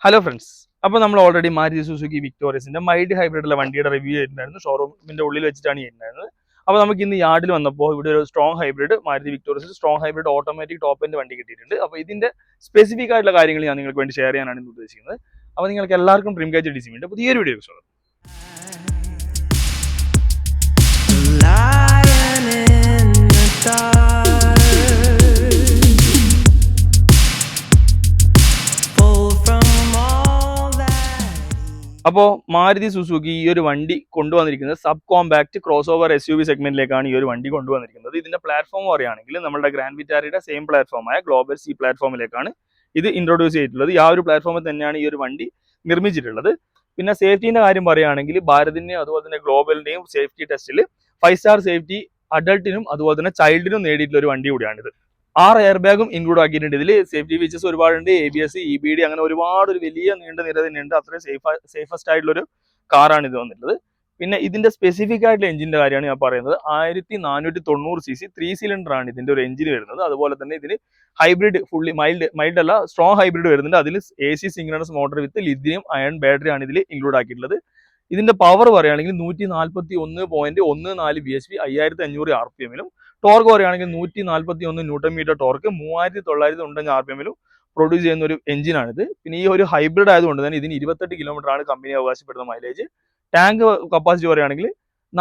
Hello friends, അപ്പോൾ നമ്മൾ already Maruti Suzuki വിക്ടോറിയസിന്റെ mild ഹൈബ്രിഡുള്ള വണ്ടിയുടെ റിവ്യൂ ചെയ്തിട്ടുണ്ടായിരുന്നു. ഷോറൂമിന്റെ ഉള്ളിൽ വെച്ചിട്ടാണ് ചെയ്യുന്നത്. അപ്പോൾ നമുക്ക് ഇന്ന് യാർഡിൽ വന്നപ്പോൾ ഇവിടെ ഒരു strong hybrid Maruti victorious strong hybrid automatic top end വണ്ടി കിട്ടിയിട്ടുണ്ട്. അപ്പോൾ ഇതിന്റെ സ്പെസിഫിക് ആയിട്ടുള്ള കാര്യങ്ങൾ ഞാൻ നിങ്ങൾക്ക് വേണ്ടി ഷെയർ ചെയ്യാനാണ് ഇന്ന് ഉദ്ദേശിക്കുന്നത്. അപ്പോൾ നിങ്ങൾക്ക് എല്ലാവർക്കും ഡ്രീം കാച്ച് ഡിസിമിന്റെ പുതിയൊരു വീഡിയോ സ്വാഗതം. അപ്പോൾ മാരുതി സുസുക്കി ഈ ഒരു വണ്ടി കൊണ്ടുവന്നിരിക്കുന്നത് sub compact cross over SUV സെഗ്മെന്റിലേക്കാണ് ഈ ഒരു വണ്ടി കൊണ്ടുവന്നിരിക്കുന്നത്. ഇതിന്റെ പ്ലാറ്റ്ഫോം പറയുകയാണെങ്കിൽ നമ്മുടെ ഗ്രാൻഡ് വിറ്റാരയുടെ സെയിം പ്ലാറ്റ്ഫോമായ ഗ്ലോബൽ C പ്ലാറ്റ്ഫോമിലേക്കാണ് ഇത് ഇൻട്രൊഡ്യൂസ് ചെയ്തിട്ടുള്ളത്. ഈ ഒരു പ്ലാറ്റ്ഫോമിൽ തന്നെയാണ് ഈ ഒരു വണ്ടി നിർമ്മിച്ചിട്ടുള്ളത്. പിന്നെ സേഫ്റ്റിന്റെ കാര്യം പറയുകയാണെങ്കിൽ ഭാരതിന്റെയും അതുപോലെ തന്നെ ഗ്ലോബലിന്റെയും സേഫ്റ്റി ടെസ്റ്റിൽ 5 സ്റ്റാർ സേഫ്റ്റി അഡൾട്ടിനും അതുപോലെ തന്നെ ചൈൽഡിനും നേടിയിട്ടുള്ള ഒരു വണ്ടി കൂടിയാണിത്. 6 എയർ ബാഗും ഇൻക്ലൂഡ് ആക്കിയിട്ടുണ്ട്. ഇതിൽ സേഫ്റ്റി ഫീച്ചേഴ്സ് ഒരുപാടുണ്ട്. ABS, EBD അങ്ങനെ ഒരുപാട് ഒരു വലിയ നീണ്ട നിര തന്നെയുണ്ട്. അത്രയും സേഫസ്റ്റ് ആയിട്ടുള്ള ഒരു കാറാണ് ഇത് വന്നിട്ടുള്ളത്. പിന്നെ ഇതിന്റെ സ്പെസിഫിക് ആയിട്ടുള്ള എഞ്ചിന്റെ കാര്യമാണ് ഞാൻ പറയുന്നത്. 1490cc 3 സിലിണ്ടർ ആണ് ഇതിന്റെ ഒരു എഞ്ചിൻ വരുന്നത്. അതുപോലെ തന്നെ ഇതിന് ഹൈബ്രിഡ് ഫുള്ളി മൈൽഡ് അല്ല സ്ട്രോങ് ഹൈബ്രിഡ് വരുന്നുണ്ട്. അതിൽ AC സിംഗ്രണസ് മോട്ടോർ വിത്ത് ലിഥിയം അയൺ ബാറ്ററി ആണ് ഇതിൽ ഇൻക്ലൂഡ് ആക്കിയിട്ടുള്ളത്. ഇതിന്റെ പവർ പറയുകയാണെങ്കിൽ 141.14 bhp 5500 RPM ടോർക്ക് പറയുകയാണെങ്കിൽ 141 newton metre torque 3995 RPM produce ചെയ്യുന്ന ഒരു എഞ്ചിനാണിത്. പിന്നെ ഈ ഒരു ഹൈബ്രിഡ് ആയതുകൊണ്ട് തന്നെ ഇതിന് 28 കിലോമീറ്റർ ആണ് കമ്പനി അവകാശപ്പെടുന്ന മൈലേജ്. ടാങ്ക് കപ്പാസിറ്റി പറയുകയാണെങ്കിൽ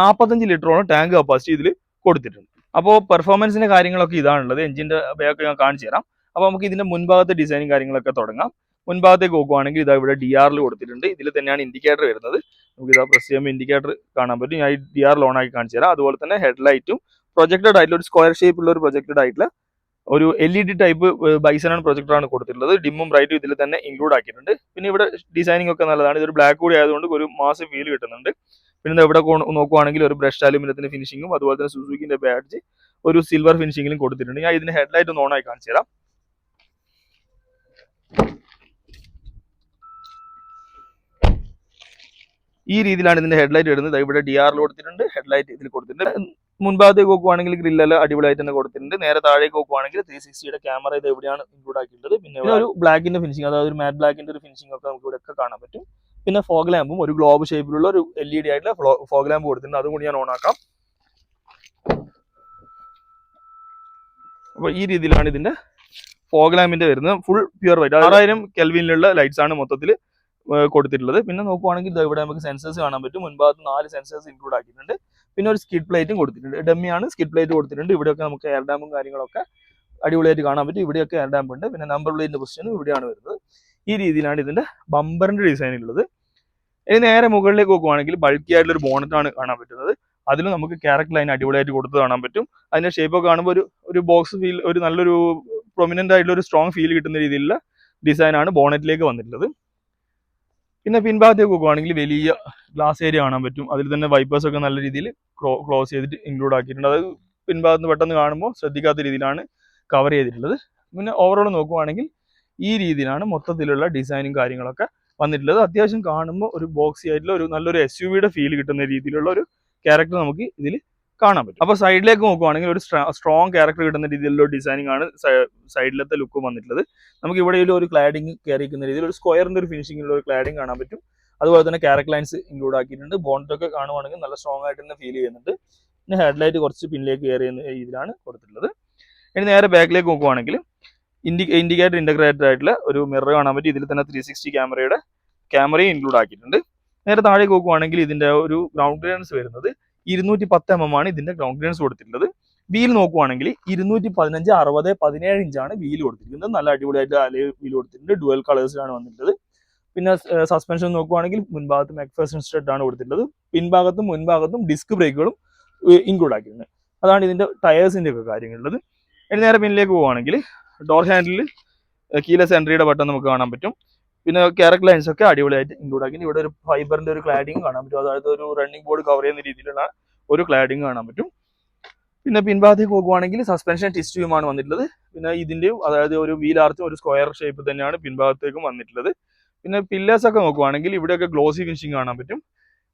45 ലിറ്ററോളം ടാങ്ക് കപ്പാസിറ്റി ഇതിൽ കൊടുത്തിട്ടുണ്ട്. അപ്പോൾ പെർഫോമൻസിന്റെ കാര്യങ്ങളൊക്കെ ഇതാണുള്ളത്. എഞ്ചിന്റെ ബാക്ക് ഞാൻ കാണിച്ചു തരാം. അപ്പോൾ നമുക്ക് ഇതിന്റെ മുൻഭാഗത്തെ ഡിസൈനും കാര്യങ്ങളൊക്കെ തുടങ്ങാം. മുൻഭാഗത്തേക്ക് നോക്കുവാണെങ്കിൽ ഇതാ ഇവിടെ DR കൊടുത്തിട്ടുണ്ട്. ഇതിൽ തന്നെയാണ് ഇൻഡിക്കേറ്റർ വരുന്നത്. നമുക്ക് ഇതാ പ്രസ് ചെയ്യുമ്പോൾ ഇൻഡിക്കേറ്റർ കാണാൻ പറ്റും. ഞാൻ ഈ DR ഓൺ ആക്കി കാണിച്ചു തരാം. അതുപോലെ തന്നെ ഹെഡ്ലൈറ്റും പ്രൊജക്റ്റഡ് ആയിട്ടുള്ള ഒരു സ്ക്വയർ ഷേപ്പിലുള്ള ഒരു പ്രൊജക്റ്റഡ് ആയിട്ടുള്ള ഒരു LED ടൈപ്പ് ബൈസൺ പ്രൊജക്ടറാണ് കൊടുത്തിട്ടുള്ളത്. ഡിമ്മും ബ്രൈറ്റും ഇതിൽ തന്നെ ഇൻക്ലൂഡ് ആക്കിയിട്ടുണ്ട്. പിന്നെ ഇവിടെ ഡിസൈനിങ് ഒക്കെ നല്ലതാണ്. ഇതൊരു ബ്ലാക്ക് കൂടി ആയതുകൊണ്ട് ഒരു മാസ് ഫീൽ കിട്ടുന്നുണ്ട്. പിന്നെ ഇവിടെ നോക്കുവാണെങ്കിൽ ഒരു ബ്രഷ് അലുമിനിയത്തിന്റെ ഫിനിഷിങ്ങും അതുപോലെ തന്നെ സുസുക്കിന്റെ ബാഡ്ജ് ഒരു സിൽവർ ഫിനിഷിങ്ങിലും കൊടുത്തിട്ടുണ്ട്. ഞാൻ ഇതിന്റെ ഹെഡ്ലൈറ്റ് ഒന്ന് ഓൺ ആയി കാണിച്ചു തരാം. ഈ രീതിയിലാണ് ഇതിന്റെ ഹെഡ്ലൈറ്റ് വരുന്നത്. ഇവിടെ DR കൊടുത്തിട്ടുണ്ട്, ഹെഡ്ലൈറ്റ് ഇതിൽ കൊടുത്തിട്ടുണ്ട്. മുൻഭാഗത്തേക്ക് നോക്കുവാണെങ്കിൽ ഗ്രില്ലെല്ലാം അടിപൊളിയായിട്ട് തന്നെ കൊടുത്തിട്ടുണ്ട്. നേരെ താഴേക്ക് നോക്കുവാണെങ്കിൽ 360 ക്യാമറ ഇത് എവിടെയാണ് ഇൻക്ലൂഡ് ആക്കിയിട്ടുള്ളത്. പിന്നെ ഒരു ബ്ലാക്കിന്റെ ഫിനിഷിംഗ്, അതായത് ഒരു മാറ്റ് ബ്ലാക്കിന്റെ ഒരു ഫിനിഷിംഗ് ഒക്കെ നമുക്ക് ഇവിടെ ഒക്കെ കാണാൻ പറ്റും. പിന്നെ ഫോഗ് ലാമ്പും ഒരു ഗ്ലോബ് ഷേപ്പിലുള്ള ഒരു LED ആയിട്ടുള്ള ഫോഗ് ലാമ്പ് കൊടുത്തിട്ടുണ്ട്. അതും കൂടി ഞാൻ ഓൺ ആക്കാം. അപ്പോൾ ഈ രീതിയിലാണ് ഇതിന്റെ ഫോഗ് ലാമ്പിന്റെ വരുന്നത്. ഫുൾ പ്യുവർ വൈറ്റ് 6000 കെൽവിനിലുള്ള ലൈറ്റ്സ് ആണ് മൊത്തത്തിൽ കൊടുത്തിട്ടുള്ളത്. പിന്നെ നോക്കുവാണെങ്കിൽ ഇവിടെ നമുക്ക് സെൻസേഴ്സ് കാണാൻ പറ്റും. മുൻഭാഗത്ത് 4 സെൻസേഴ്സ് ഇൻക്ലൂഡ് ആക്കിയിട്ടുണ്ട്. പിന്നെ ഒരു സ്കിഡ് പ്ലേറ്റും കൊടുത്തിട്ടുണ്ട്. ഡമ്മിയാണ്, സ്കിഡ് പ്ലേറ്റ് കൊടുത്തിട്ടുണ്ട്. ഇവിടെയൊക്കെ നമുക്ക് എയർ ഡാമും കാര്യങ്ങളൊക്കെ അടിപൊളിയായിട്ട് കാണാൻ പറ്റും. ഇവിടെയൊക്കെ എയർ ഡാമ്പ് ഉണ്ട്. പിന്നെ നമ്പർ പ്ലേറ്റിന്റെ പൊസിഷനും ഇവിടെയാണ് വരുന്നത്. ഈ രീതിയിലാണ് ഇതിന്റെ ബമ്പറിന്റെ ഡിസൈൻ ഉള്ളത്. ഇനി നേരെ മുകളിലേക്ക് നോക്കുവാണെങ്കിൽ ബൾക്കി ആയിട്ടുള്ള ഒരു ബോണറ്റാണ് കാണാൻ പറ്റുന്നത്. അതിൽ നമുക്ക് ക്യാരക്ടർ ലൈൻ അടിപൊളിയായിട്ട് കൊടുത്ത് കാണാൻ പറ്റും. അതിന്റെ ഷേപ്പ് ഒക്കെ കാണുമ്പോൾ ഒരു ബോക്സ് ഫീൽ, ഒരു നല്ലൊരു പ്രൊമിനന്റ് ആയിട്ടുള്ള ഒരു സ്ട്രോങ് ഫീൽ കിട്ടുന്ന രീതിയിലുള്ള ഡിസൈനാണ് ബോണറ്റിലേക്ക് വന്നിട്ടുള്ളത്. പിന്നെ പിൻഭാഗത്തേക്ക് നോക്കുവാണെങ്കിൽ വലിയ ഗ്ലാസ് ഏരിയ കാണാൻ പറ്റും. അതിൽ തന്നെ വൈപ്പേഴ്സ് ഒക്കെ നല്ല രീതിയിൽ ക്ലോസ് ചെയ്തിട്ട് ഇൻക്ലൂഡ് ആക്കിയിട്ടുണ്ട്. അത് പിൻഭാഗത്ത് പെട്ടെന്ന് കാണുമ്പോൾ ശ്രദ്ധിക്കാത്ത രീതിയിലാണ് കവർ ചെയ്തിട്ടുള്ളത്. പിന്നെ ഓവറോൾ നോക്കുവാണെങ്കിൽ ഈ രീതിയിലാണ് മൊത്തത്തിലുള്ള ഡിസൈനും കാര്യങ്ങളൊക്കെ വന്നിട്ടുള്ളത്. അത്യാവശ്യം കാണുമ്പോൾ ഒരു ബോക്സി ആയിട്ടുള്ള ഒരു നല്ലൊരു SUVയുടെ ഫീൽ കിട്ടുന്ന രീതിയിലുള്ള ഒരു ക്യാരക്ടർ നമുക്ക് ഇതിൽ കാണാൻ പറ്റും. അപ്പോൾ സൈഡിലേക്ക് നോക്കുവാണെങ്കിൽ ഒരു സ്ട്രോങ് ക്യാരക്ടർ കിട്ടുന്ന രീതിയിലുള്ള ഡി ആണ് സൈഡിലത്തെ ലുക്ക് വന്നിട്ടുള്ളത്. നമുക്ക് ഇവിടെ ഒരു ക്ലാഡിങ് കയറിക്കുന്ന രീതിയിൽ ഒരു സ്ക്വയറിന്റെ ഒരു ഫിനിഷിംഗിലുള്ള ഒരു ക്ലാഡിങ് കാണാൻ പറ്റും. അതുപോലെ തന്നെ ക്യാരക്ടർ ലൈൻസ് ഇൻക്ലൂഡ് ആക്കിയിട്ടുണ്ട്. ബോണ്ടൊക്കെ കാണുവാണെങ്കിൽ നല്ല സ്ട്രോങ് ആയിട്ട് തന്നെ ഫീൽ ചെയ്യുന്നുണ്ട്. പിന്നെ ഹെഡ്ലൈറ്റ് കുറച്ച് പിന്നിലേക്ക് കയറിയുന്ന രീതിയിലാണ് കൊടുത്തിട്ടുള്ളത്. ഇനി നേരെ ബാക്കിലേക്ക് നോക്കുവാണെങ്കിൽ ഇൻഡിക്കേറ്റർ ഇന്റഗ്രേറ്റഡ് ആയിട്ടുള്ള ഒരു മിറർ കാണാൻ പറ്റും. ഇതിൽ തന്നെ 360 ക്യാമറയും ഇൻക്ലൂഡ് ആക്കിയിട്ടുണ്ട്. നേരെ താഴേക്ക് നോക്കുവാണെങ്കിൽ ഇതിന്റെ ഒരു ഗ്രൗണ്ട് ക്ലിയറൻസ് വരുന്നത് 210 mm ആണ് ഇതിന്റെ ഗ്രൗണ്ട് ക്ലിയറൻസ് കൊടുത്തിട്ടുള്ളത്. വീൽ നോക്കുവാണെങ്കിൽ 215, 60, 17 ഇഞ്ചാണ് വീൽ കൊടുത്തിരിക്കുന്നത്. നല്ല അടിപൊളിയായിട്ട് അലേ വീൽ കൊടുത്തിട്ടുണ്ട്. ഡുവൽ കളേഴ്സിലാണ് വന്നിട്ടുള്ളത്. പിന്നെ സസ്പെൻഷൻ നോക്കുവാണെങ്കിൽ മുൻഭാഗത്ത് മാക്ഫേഴ്സൺ സ്റ്റഡ് ആണ് കൊടുത്തിട്ടുള്ളത്. പിൻഭാഗത്തും മുൻഭാഗത്തും ഡിസ്ക് ബ്രേക്കുകളും ഇൻക്ലൂഡ് ആക്കിയിട്ടുണ്ട്. അതാണ് ഇതിന്റെ ടയേഴ്സിന്റെ ഒക്കെ കാര്യങ്ങളുള്ളത്. ഇനി നേരെ പിന്നിലേക്ക് പോവുകയാണെങ്കിൽ ഡോർ ഹാൻഡിൽ കീലെസ് എൻട്രിയുടെ ബട്ടൺ നമുക്ക് കാണാൻ പറ്റും. പിന്നെ ക്യാരക്ടർ ലൈൻസ് ഒക്കെ അടിപൊളിയായിട്ട് ഇൻക്ലൂഡ് ആക്കി. ഇവിടെ ഒരു ഫൈബറിന്റെ ഒരു ക്ലാഡിങ് കാണാൻ പറ്റും. അതായത് ഒരു റണ്ണിംഗ് ബോർഡ് കവർ ചെയ്യുന്ന രീതിയിലുള്ള ഒരു ക്ലാഡിങ് കാണാൻ പറ്റും. പിന്നെ പിൻഭാഗത്തേക്ക് പോകുവാണെങ്കിൽ സസ്പെൻഷൻ ടിസ്റ്റുമാണ് വന്നിട്ടുള്ളത്. പിന്നെ ഇതിന്റെയും അതായത് ഒരു വീൽ ആർച്ചും ഒരു സ്ക്വയർ ഷേപ്പ് തന്നെയാണ് പിൻഭാഗത്തേക്കും വന്നിട്ടുള്ളത്. പിന്നെ പില്ലേഴ്സ് ഒക്കെ നോക്കുവാണെങ്കിൽ ഇവിടെയൊക്കെ ഗ്ലോസി ഫിനിഷിംഗ് കാണാൻ പറ്റും.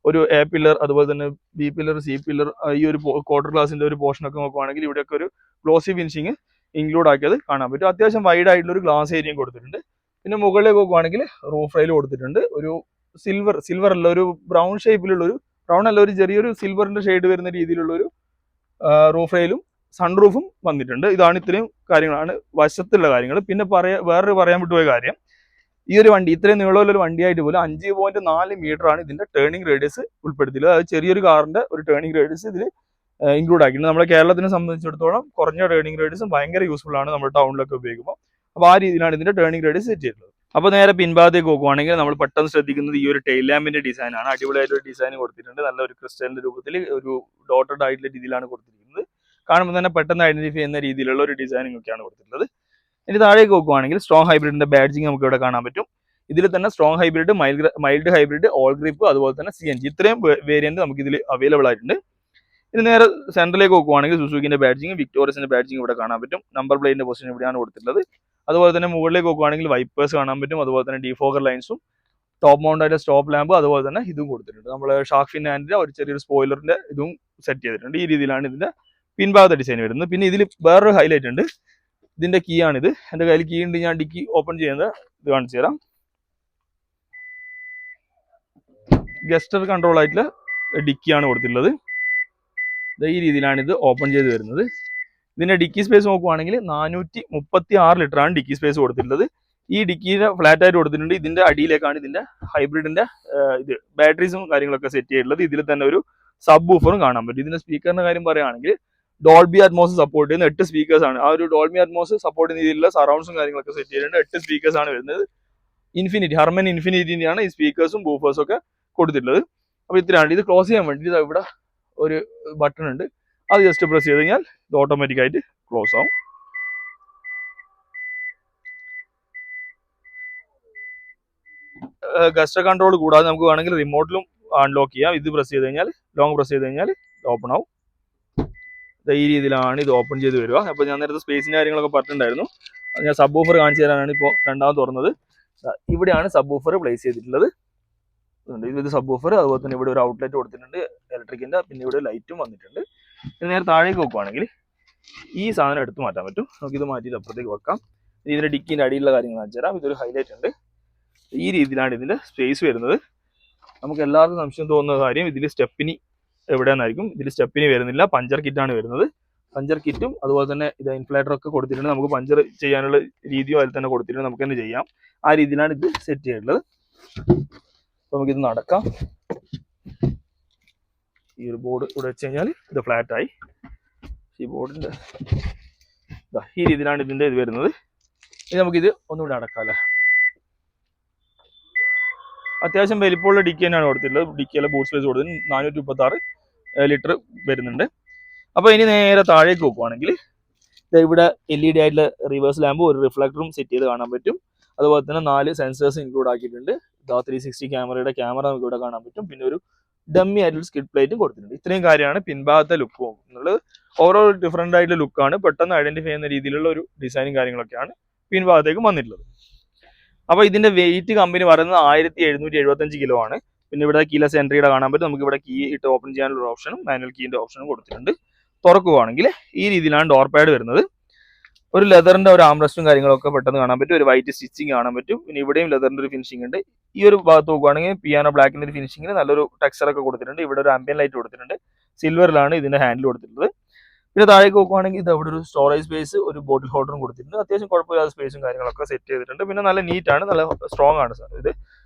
ഒരു A പില്ലർ, അതുപോലെ തന്നെ B പില്ലർ, C പില്ലർ, ഈ ഒരു ക്വാർട്ടർ ഗ്ലാസിന്റെ ഒരു പോർഷൻ ഒക്കെ നോക്കുവാണെങ്കിൽ ഇവിടെയൊക്കെ ഒരു ഗ്ലോസി ഫിനിഷിംഗ് ഇൻക്ലൂഡ് ആക്കിയത് കാണാൻ പറ്റും. അത്യാവശ്യം വൈഡ് ആയിട്ടുള്ള ഒരു ഗ്ലാസ് ഏരിയയും കൊടുത്തിട്ടുണ്ട്. പിന്നെ മുകളിലേക്ക് നോക്കുവാണെങ്കിൽ റൂഫ് റെയിൽ കൊടുത്തിട്ടുണ്ട്. ഒരു സിൽവർ അല്ല, ഒരു ബ്രൗൺ ഷേപ്പിലുള്ള ഒരു ബ്രൗൺ അല്ല, ഒരു ചെറിയൊരു സിൽവറിന്റെ ഷെയ്ഡ് വരുന്ന രീതിയിലുള്ള ഒരു റൂഫ് റെയിലും സൺറൂഫും വന്നിട്ടുണ്ട്. ഇതാണ് ഇത്രയും കാര്യങ്ങളാണ് വശത്തുള്ള കാര്യങ്ങൾ. പിന്നെ വേറൊരു പറയാൻ വിട്ടുപോയ കാര്യം, ഈ ഒരു വണ്ടി ഇത്രയും നീളമുള്ള ഒരു വണ്ടിയായിട്ട് പോലും 5.4 മീറ്റർ ആണ് ഇതിന്റെ ടേണിംഗ് റേഡിയസ് ഉൾപ്പെടുത്തിയത്. അതായത് ചെറിയൊരു കാറിന്റെ ഒരു ടേണിംഗ് റേഡിയസ് ഇതിൽ ഇൻക്ലൂഡ് ആക്കിയിട്ടുണ്ട്. നമ്മുടെ കേരളത്തിനെ സംബന്ധിച്ചിടത്തോളം കുറഞ്ഞ ടേണിംഗ് റേഡിയസും ഭയങ്കര യൂസ്ഫുൾ ആണ് നമ്മുടെ ടൗണിലൊക്കെ ഉപയോഗിക്കുമ്പോൾ. അപ്പോൾ ആ രീതിയിലാണ് ഇതിന്റെ ടേണിംഗ് റേഡിയസ് സെറ്റ് ചെയ്തിട്ടുള്ളത്. അപ്പോൾ നേരെ പിൻഭാഗത്തേക്ക് നോക്കുവാണെങ്കിൽ നമ്മൾ പെട്ടെന്ന് ശ്രദ്ധിക്കുന്നത് ഈ ഒരു ടെയിൽ ലാമ്പിന്റെ ഡിസൈൻ ആണ്. അടിപൊളിയായിട്ട് ഒരു ഡിസൈൻ കൊടുത്തിട്ടുണ്ട്. നല്ല ഒരു ക്രിസ്റ്റലിന്റെ രൂപത്തിൽ ഒരു ഡോട്ടഡ് ആയിട്ടുള്ള രീതിയിലാണ് കൊടുത്തിരിക്കുന്നത്. കാണുമ്പോൾ തന്നെ പെട്ടെന്ന് ഐഡന്റിഫൈ ചെയ്യുന്ന രീതിയിലുള്ള ഒരു ഡിസൈനിങ് ഒക്കെയാണ് കൊടുത്തിട്ടുള്ളത്. ഇനി താഴേക്ക് നോക്കുവാണെങ്കിൽ സ്ട്രോങ് ഹൈബ്രിഡിന്റെ ബാഡ്ജിങ് നമുക്ക് ഇവിടെ കാണാൻ പറ്റും. ഇതിൽ തന്നെ strong hybrid, mild hybrid, all grip, അതുപോലെ തന്നെ CNG ഇത്രയും വേരിയന്റ് നമുക്ക് ഇതിൽ അവൈലബിൾ ആയിട്ടുണ്ട്. ഇനി നേരെ സെന്ററിലേക്ക് നോക്കുവാണെങ്കിൽ സുസുക്കിന്റെ ബാഡ്ജിങ്, വിക്ടോറിയസിന്റെ ബാഡ്ജിങ് ഇവിടെ കാണാൻ പറ്റും. നമ്പർ പ്ലേറ്റിന്റെ പൊസിഷൻ ഇവിടെയാണ് കൊടുത്തിട്ടുള്ളത്. അതുപോലെ തന്നെ മുകളിലേക്ക് നോക്കുവാണെങ്കിൽ വൈപ്പേഴ്സ് കാണാൻ പറ്റും. അതുപോലെ തന്നെ ഡിഫോഗർ ലൈൻസും ടോപ്പ് മൗണ്ട് ആയിട്ട് സ്റ്റോപ്പ് ലാമ്പ്, അതുപോലെ തന്നെ ഇതും കൊടുത്തിട്ടുണ്ട്. നമ്മൾ ഷാർക്ക് ഫിൻ ആൻഡിന്റെ ഒരു ചെറിയൊരു സ്പോയിലറിന്റെ ഇതും സെറ്റ് ചെയ്തിട്ടുണ്ട്. ഈ രീതിയിലാണ് ഇതിന്റെ പിൻഭാഗത്തെ ഡിസൈൻ വരുന്നത്. പിന്നെ ഇതിൽ വേറൊരു ഹൈലൈറ്റ് ഉണ്ട്. ഇതിന്റെ കീ ആണിത്. എന്റെ കയ്യിൽ കീ ഉണ്ട്, ഞാൻ ഡിക്കി ഓപ്പൺ ചെയ്യുന്നത് ഇത് കാണിച്ചു തരാം. ഗസ്റ്റർ കൺട്രോൾ ആയിട്ടുള്ള ഡിക്കിയാണ് കൊടുത്തിട്ടുള്ളത്. ഈ രീതിയിലാണ് ഇത് ഓപ്പൺ ചെയ്ത് വരുന്നത്. ഇതിന്റെ ഡിക്കി സ്പേസ് നോക്കുവാണെങ്കിൽ 436 ലിറ്റർ ആണ് ഡിക്കി സ്പേസ് കൊടുത്തിട്ടുള്ളത്. ഈ ഡിക്കിയുടെ ഫ്ലാറ്റ് ആയിട്ട് കൊടുത്തിട്ടുണ്ട്. ഇതിന്റെ അടിയിലേക്കാണ് ഇതിന്റെ ഹൈബ്രിഡിന്റെ ഇത് ബാറ്ററീസും കാര്യങ്ങളൊക്കെ സെറ്റ് ചെയ്തിട്ടുള്ളത്. ഇതിൽ തന്നെ ഒരു സബ് വൂഫറും കാണാൻ പറ്റും. ഇതിന്റെ സ്പീക്കറിന്റെ കാര്യം പറയുകയാണെങ്കിൽ ഡോൾബി അറ്റ്മോസ് സപ്പോർട്ട് ചെയ്യുന്ന 8 സ്പീക്കേഴ്സ് ആണ്. ആ ഒരു ഡോൾബി അറ്റ്മോസ് സപ്പോർട്ട് ചെയ്യുന്ന രീതിയിലുള്ള സറൗണ്ട്സും കാര്യങ്ങളൊക്കെ സെറ്റ് ചെയ്തിട്ടുണ്ട്. 8 സ്പീക്കേഴ്സ് ആണ് വരുന്നത്. ഹർമൻ ഇൻഫിനിറ്റിന്റെയാണ് ഈ സ്പീക്കേഴ്സും ബൂഫേഴ്സും ഒക്കെ കൊടുത്തിട്ടുള്ളത്. അപ്പൊ ഇത്രയാണ്. ഇത് ക്ലോസ് ചെയ്യാൻ വേണ്ടി ഇവിടെ ഒരു ബട്ടൺ ഉണ്ട്. അത് ജസ്റ്റ് പ്രസ് ചെയ്ത് കഴിഞ്ഞാൽ ഇത് ഓട്ടോമാറ്റിക് ആയിട്ട് ക്ലോസ് ആവും. ഗസ്റ്റർ കൺട്രോൾ കൂടാതെ നമുക്ക് വേണമെങ്കിൽ റിമോട്ടിലും അൺലോക്ക് ചെയ്യാം. ഇത് പ്രസ് ചെയ്ത് കഴിഞ്ഞാൽ, ലോങ് പ്രസ് ചെയ്ത് കഴിഞ്ഞാൽ ഓപ്പൺ ആവും. ഈ രീതിയിലാണ് ഇത് ഓപ്പൺ ചെയ്ത് വരിക. അപ്പോൾ ഞാൻ നേരത്തെ സ്പേസിന്റെ കാര്യങ്ങളൊക്കെ പറഞ്ഞിട്ടുണ്ടായിരുന്നു. ഞാൻ സബ് വൂഫർ കാണിച്ചു തരാനാണ് ഇപ്പോൾ രണ്ടാമത് തുറന്നത്. ഇവിടെയാണ് സബ് വൂഫർ പ്ലേസ് ചെയ്തിട്ടുള്ളത്. ഇത് സബ് വൂഫർ, അതുപോലെ തന്നെ ഇവിടെ ഒരു ഔട്ട്ലെറ്റ് കൊടുത്തിട്ടുണ്ട് ഇലക്ട്രിക്കിന്റെ. പിന്നെ ഇവിടെ ലൈറ്റും വന്നിട്ടുണ്ട്. നേരെ താഴേക്ക് നോക്കുവാണെങ്കിൽ ഈ സാധനം എടുത്ത് മാറ്റാൻ പറ്റും. നമുക്കിത് മാറ്റിയിട്ട് അപ്പുറത്തേക്ക് വെക്കാം. ഇതിന്റെ ഡിക്കിന്റെ അടിയിലുള്ള കാര്യങ്ങൾ കാണിച്ചു തരാം. ഇതൊരു ഹൈലൈറ്റ് ഉണ്ട്. ഈ രീതിയിലാണ് ഇതിന്റെ സ്പേസ് വരുന്നത്. നമുക്ക് എല്ലാവർക്കും സംശയം തോന്നുന്ന കാര്യം, ഇതിൽ സ്റ്റെപ്പിനി എവിടെയാണെന്നായിരിക്കും. ഇതിൽ സ്റ്റെപ്പിനി വരുന്നില്ല, പഞ്ചർ കിറ്റാണ് വരുന്നത്. പഞ്ചർ കിറ്റും അതുപോലെ തന്നെ ഇത് ഇൻഫ്ലേറ്റർ ഒക്കെ കൊടുത്തിട്ടുണ്ട്. നമുക്ക് പഞ്ചർ ചെയ്യാനുള്ള രീതിയോ അതിൽ തന്നെ കൊടുത്തിട്ടുണ്ട്, നമുക്ക് തന്നെ ചെയ്യാം. ആ രീതിയിലാണ് ഇത് സെറ്റ് ചെയ്തിട്ടുള്ളത്. അപ്പൊ നമുക്കിത് നടക്കാം. ഈ ഒരു ബോർഡ് ഇവിടെ വെച്ച് കഴിഞ്ഞാൽ ഇത് ഫ്ലാറ്റ് ആയി. ഈ ബോർഡിന്റെ ഈ രീതിയിലാണ് ഇതിന്റെ ഇത് വരുന്നത്. ഇനി നമുക്കിത് ഒന്നുകൂടെ അടക്കാമല്ലേ. അത്യാവശ്യം വലിപ്പമുള്ള ഡിക്കി തന്നെയാണ് കൊടുത്തിട്ടുള്ളത്. ഡിക്കിയിലെ ബൂട്ട് സ്പേസ് കൊടുത്തിട്ട് 436 ലിറ്റർ വരുന്നുണ്ട്. അപ്പൊ ഇനി നേരെ താഴേക്ക് നോക്കുവാണെങ്കിൽ ഇവിടെ LED ആയിട്ടുള്ള റിവേഴ്സ് ലാമ്പും ഒരു റിഫ്ലക്ടറും സെറ്റ് ചെയ്ത് കാണാൻ പറ്റും. അതുപോലെ തന്നെ 4 സെൻസേഴ്സ് ഇൻക്ലൂഡ് ആക്കിയിട്ടുണ്ട്. 360 ക്യാമറയുടെ ക്യാമറ നമുക്ക് ഇവിടെ കാണാൻ പറ്റും. പിന്നെ ഒരു ഡമ്മി ആയിട്ടുള്ള സ്കിഡ് പ്ലേറ്റും കൊടുത്തിട്ടുണ്ട്. ഇത്രയും കാര്യമാണ് പിൻഭാഗത്തെ ലുക്ക് പോകുന്നത്. ഓരോ ഡിഫറെന്റ് ആയിട്ടുള്ള ലുക്കാണ്, പെട്ടെന്ന് ഐഡന്റിഫൈ ചെയ്യുന്ന രീതിയിലുള്ള ഒരു ഡിസൈനും കാര്യങ്ങളൊക്കെയാണ് പിൻഭാഗത്തേക്ക് വന്നിട്ടുള്ളത്. അപ്പൊ ഇതിന്റെ വെയിറ്റ് കമ്പനി പറയുന്നത് 1775 കിലോ ആണ്. പിന്നെ ഇവിടെ കീലെസ് എൻട്രിയുടെ കാണാൻ പറ്റും. നമുക്ക് ഇവിടെ കീ ഇട്ട് ഓപ്പൺ ചെയ്യാനുള്ള ഓപ്ഷനും മാനുവൽ കീന്റെ ഓപ്ഷനും കൊടുത്തിട്ടുണ്ട്. തുറക്കുവാണെങ്കിൽ ഈ രീതിയിലാണ് ഡോർ പാഡ് വരുന്നത്. ഒരു ലെതറിന്റെ ഒരു ആംറസ്റ്റും കാര്യങ്ങളൊക്കെ പെട്ടെന്ന് കാണാൻ പറ്റും. ഒരു വൈറ്റ് സ്റ്റിച്ചിങ് കാണാൻ പറ്റും. പിന്നെ ഇവിടെയും ലെതറിന്റെ ഒരു ഫിനിഷിംഗ് ഉണ്ട്. ഈ ഒരു ഭാഗത്ത് നോക്കുവാണെങ്കിൽ പിയാനോ ബ്ലാക്കിന്റെ ഒരു ഫിനിഷിംഗിന് നല്ലൊരു ടെക്സ്ചർ ഒക്കെ കൊടുത്തിട്ടുണ്ട്. ഇവിടെ ഒരു ആംബിയൻ ലൈറ്റ് കൊടുത്തിട്ടുണ്ട്. സിൽവറിലാണ് ഇതിന്റെ ഹാൻഡിൽ കൊടുത്തിട്ടുള്ളത്. പിന്നെ താഴേക്ക് നോക്കുവാണെങ്കിൽ ഇത് അവിടെ ഒരു സ്റ്റോറേജ് സ്പേസ്, ഒരു ബോട്ടിൽ ഹോൾഡറും കൊടുത്തിട്ടുണ്ട്. അത്യാവശ്യം കുഴപ്പമില്ലാത്ത സ്പേസും കാര്യങ്ങളൊക്കെ സെറ്റ് ചെയ്തിട്ടുണ്ട്. പിന്നെ നല്ല നീറ്റ് ആണ്, നല്ല സ്ട്രോങ് ആണ് സാർ. ഇത്